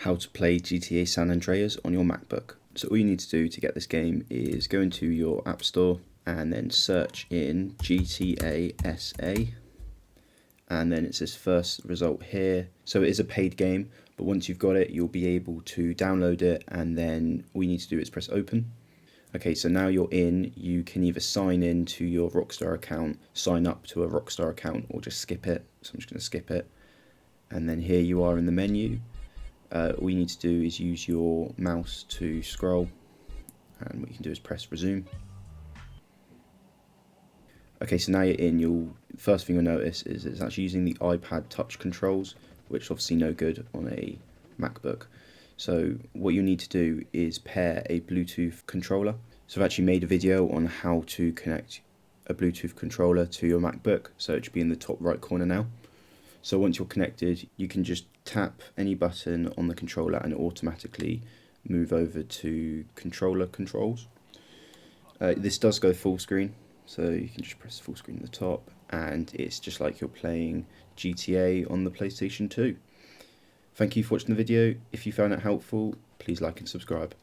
how to play GTA San Andreas on your MacBook. So all you need to do to get this game is go into your App Store and then search in GTA SA, and then it's this first result here. So it is a paid game, but once you've got it, you'll be able to download it, and then all you need to do is press open. Okay, so now you're in, you can either sign in to your Rockstar account, sign up to a Rockstar account, or just skip it. So I'm just going to skip it. And then here you are in the menu. All you need to do is use your mouse to scroll, and what you can do is press resume. Okay, so now you're in, first thing you'll notice is it's actually using the iPad touch controls, which is obviously no good on a MacBook. So what you need to do is pair a Bluetooth controller. So I've actually made a video on how to connect a Bluetooth controller to your MacBook, so it should be in the top right corner now. So once you're connected, you can just tap any button on the controller and it automatically move over to controller controls. This does go full screen, so you can just press full screen at the top, and it's just like you're playing GTA on the PlayStation 2. Thank you for watching the video. If you found it helpful, please like and subscribe.